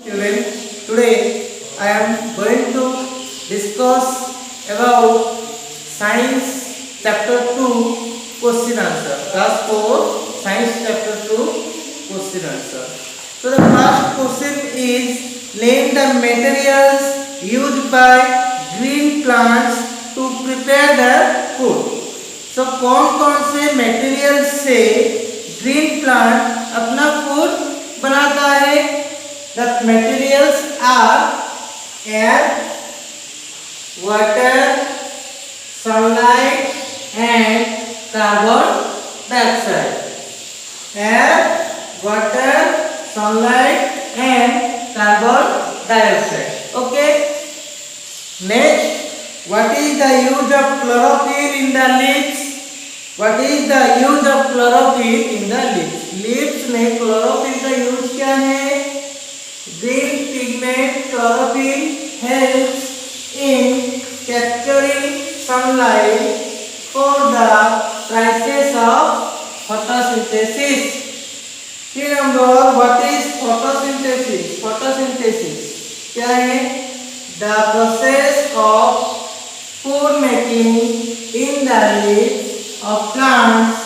Children, today I am going to discuss about Science Chapter 2 Question Answer. Class 4 Science Chapter 2 Question Answer. So the first question is, name the materials used by green plants to prepare the food. So कौन से material से green plant अपना food बनाता है? The materials are air, water, sunlight and carbon dioxide. Air, water, sunlight and carbon dioxide. Okay. Next, what is the use of chlorophyll in the leaves? What is the use of chlorophyll in the leaves? Leaves में chlorophyll का use क्या है? Green pigment chlorophyll helps in capturing sunlight for the process of photosynthesis. 3 number, what is photosynthesis? Photosynthesis क्या है? The process of food making in the leaves of plants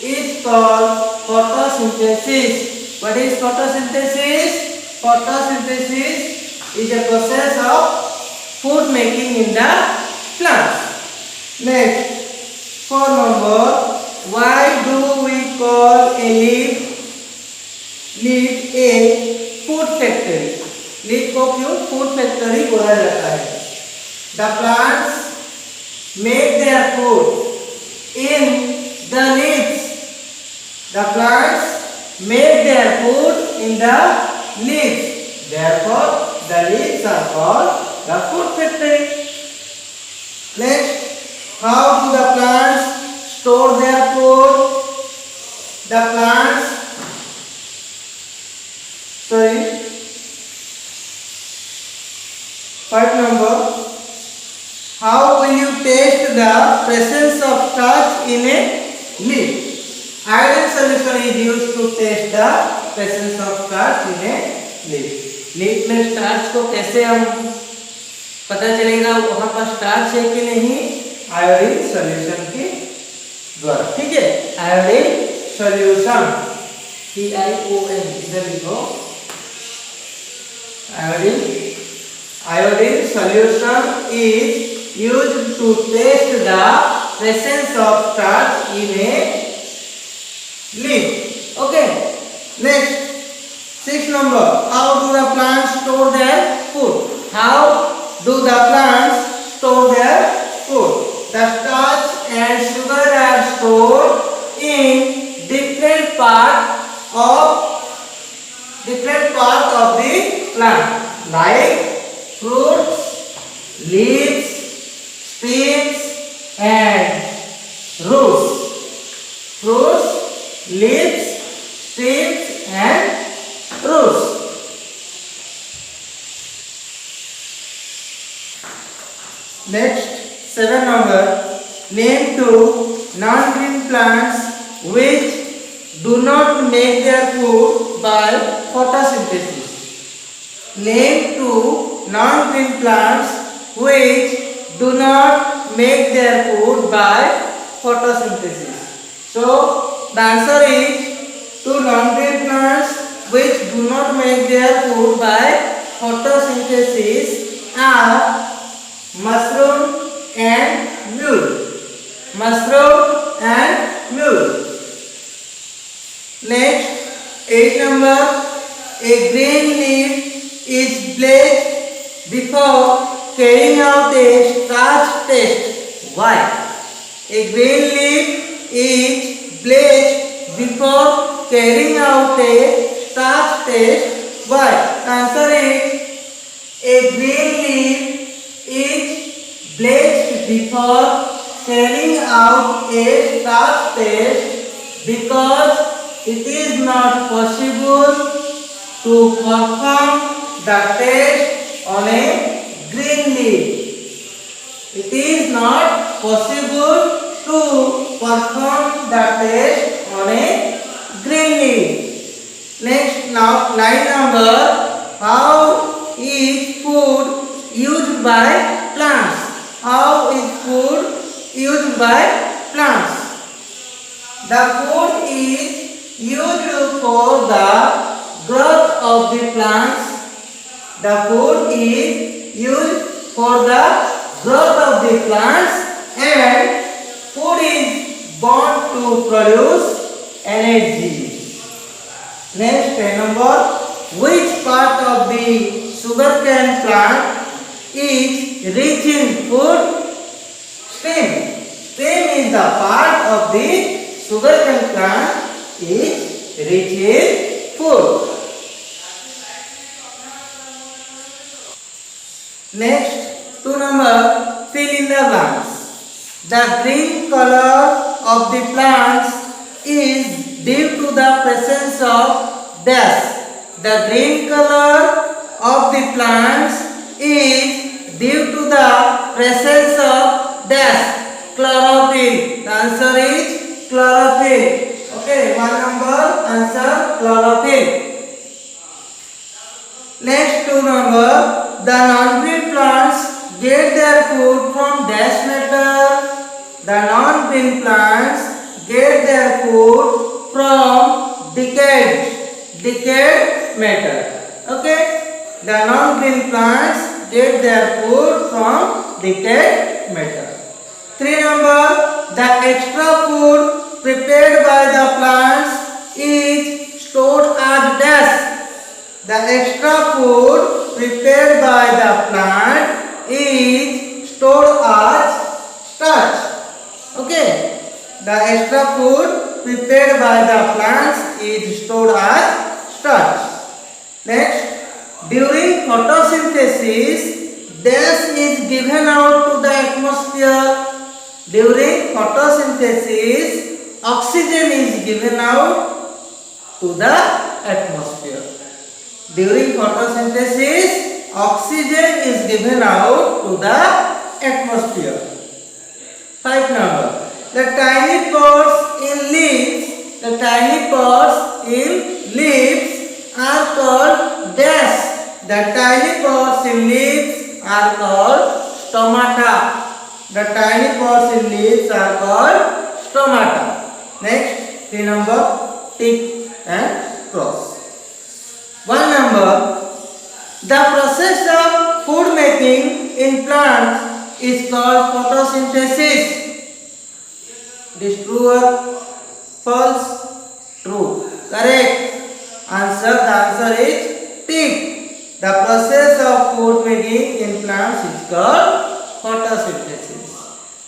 is called photosynthesis. What is photosynthesis? Photosynthesis is a process of food making in the plants. Next, 4 number, why do we call a leaf a food factory? Leaf को क्यों food factory बोला जाता है? The plants make their food in the leaves. The plants make their food in the leaves. Therefore, the leaves are called the food factory. Next, how do the plants store their food? The plants, sorry, 5 number, how will you test the presence of starch in a leaf? Iodine solution is used to test the presence of starch in a leaf. Leaf में starch को कैसे हम पता चलेगा वहां पर starch है कि नहीं? आयोडीन सॉल्यूशन के द्वारा. ठीक है, आयोडीन सॉल्यूशन TiON इधर लिखो. Iodine solution is used to test the presence of starch in a leaf. Okay. Next, 6 number, how do the plants store their food? How do the plants store their food? The starch and sugar are stored in different part of the plant, like fruits, leaves, stems and roots. Fruits, leaves, stems and roots. Next, 7 number, name 2 non-green plants which do not make their food by photosynthesis. Name 2 non-green plants which do not make their food by photosynthesis. So the answer is 2 non-green plants which do not make their food by photosynthesis are mushroom and mule. Mushroom and mule. Next, 8 number, a green leaf is bleached before carrying out a starch test. Why? A green leaf is bleached before carrying out a starch test. Why? The answer is, a green leaf is bleached before carrying out a starch test because it is not possible to perform the test on a green leaf. It is not possible to perform the test on a green leaf. Next, now line number How is food used by plants? How is food used by plants? The food is used for the growth of the plants. The food is used for the growth of the plants, and food is born to produce energy. Next, number, which part of the sugarcane plant is rich in food? Stem. Stem is the part of the sugarcane plant is rich in food. Next, 2 number, fill in the blanks. The green color of the plants is due to the presence of dash. The green color of the plants is due to the presence of dash. Chlorophyll. The answer is chlorophyll. Okay, 1 number answer chlorophyll. Next, 2 number, the non-green plants get their food from dash matter. The non-green plants get their food from decayed matter. Okay, the non-green plants get their food from decayed matter. 3 number, the extra food prepared by the plants is stored as dash. The extra food prepared by the plant is stored as starch. Okay, the extra food prepared by the plants is stored as starch. Next, during photosynthesis, dash is given out to the atmosphere. During photosynthesis, oxygen is given out to the atmosphere. During photosynthesis, oxygen is given out to the atmosphere. 5 number, the tiny pods in leaves, are called dash. The tiny pods in leaves are called stomata. The tiny pods in leaves are called stomata. Next, 3 number, tick and cross. 1 number, the process of food making in plants is called photosynthesis. It is true or false? True. Correct. Answer. The answer is tick. The process of food making in plants is called photosynthesis.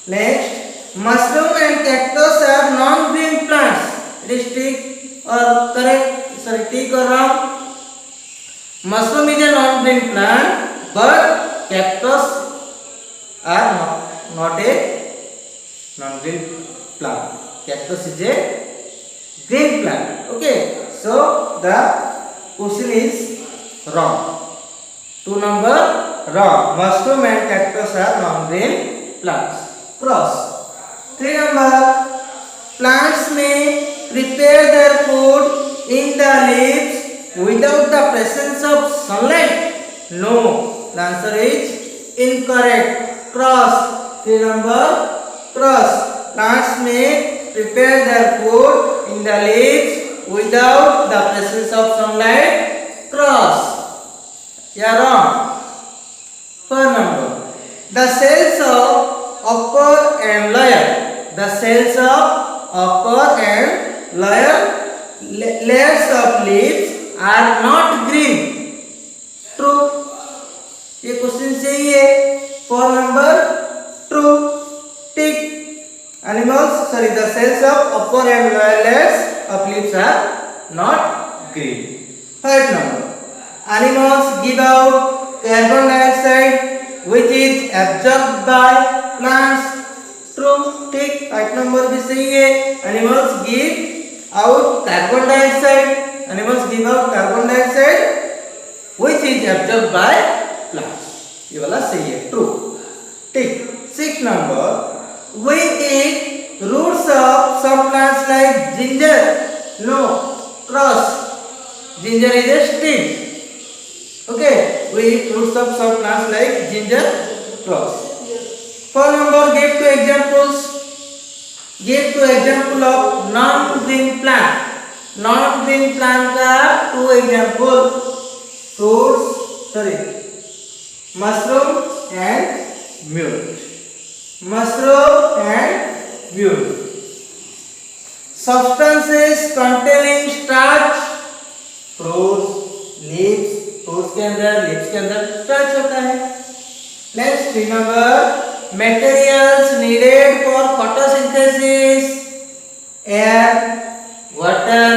Next, mushroom and cactus are non-green plants. It is tick or correct? Sorry, tick or wrong? Mushroom is a non-green plant, but cactus are not a non-green plant. Cactus is a green plant. Okay, so the question is wrong. 2 number wrong. Mushroom and cactus are non-green plants. Cross. 3 number, plants may prepare their food in the leaves without the presence of sunlight. No. The answer is incorrect. Cross. 3 number cross. Plants may prepare their food in the leaves without the presence of sunlight. Cross. You are wrong. 4 number, the cells of upper and lower. The cells of upper and lower layers of leaves are not green. True. ये question सही है. 4 number true. Tick. Animals, sorry, the cells of upper and lower layers of leaves are not green. 5 number, animals give out carbon dioxide which is absorbed by plants. True. Tick. 5 number भी सही है. Animals give out carbon dioxide. Animals give out carbon dioxide which is absorbed by plants. ये वाला सही है. True. Tick. 6 number, we eat roots of some plants like ginger. No. Cross. Ginger is a stem. Okay, we eat roots of some plants like ginger, cloves. For number, give two examples. Give two example of non-green plant. Non-green plant का two example. Fruits, sorry, mushroom and mute. Mushroom and mute. Substances containing starch. Fruits, leaves, fruits के अंदर starch होता है. Next remember materials needed for photosynthesis: air, water,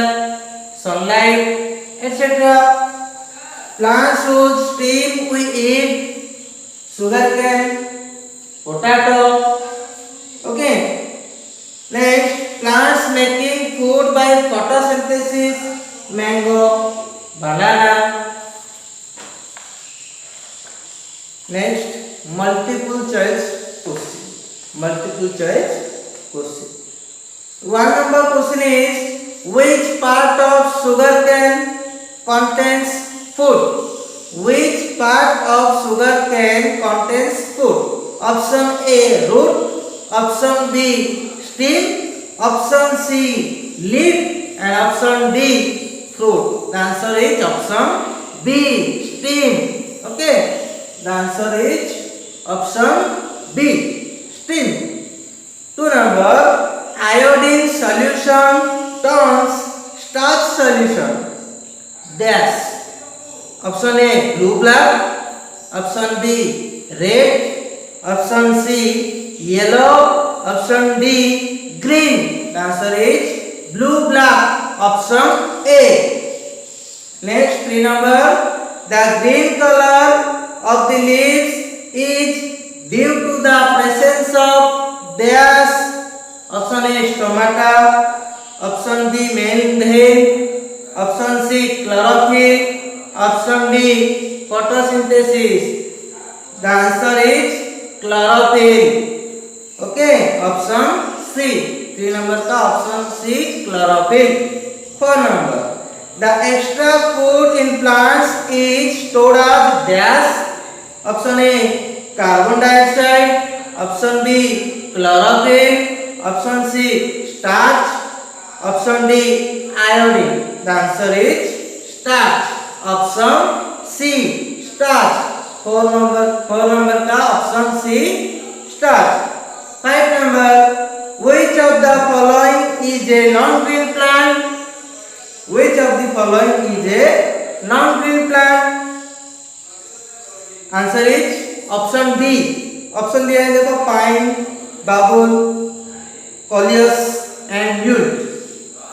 sunlight, etc. Plants whose stem we eat: sugarcane, potato. Okay. Next, plants making food by photosynthesis: mango, banana. Next, multiple choice question. Multiple choice question. One number question is, which part of sugarcane contains food? Which part of sugarcane contains food? Option A, root. Option B, stem. Option C, leaf. And option D, fruit. The answer is option B, stem. Okay. The answer is option B, stem. 2 number, iodine solution turns starch solution dash. Option A, blue black. Option B, red. Option C, yellow. Option D, green. The answer is blue black. Option A. Next 3 number, the green color of the leaves is due to the presence of dash. Option A, stomata. Option B, membrane. Option C, chlorophyll. Option D, photosynthesis. The answer is chlorophyll. Okay, option C. 3 number का option C, chlorophyll. 4 number, the extra food in plants is stored as dash. Option A, carbon dioxide. Option B, chlorophyll. Option C, starch. Option D, iodine. The answer is starch. Option C, starch. 4 number का option C, starch. 5 number, which of the following is a non-green plant? Which of the following is a non-green plant? Answer is option D. Option दिया है देखो, pine, Babul, coleus and mute.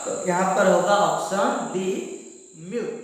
तो यहाँ पर होगा option D, mute.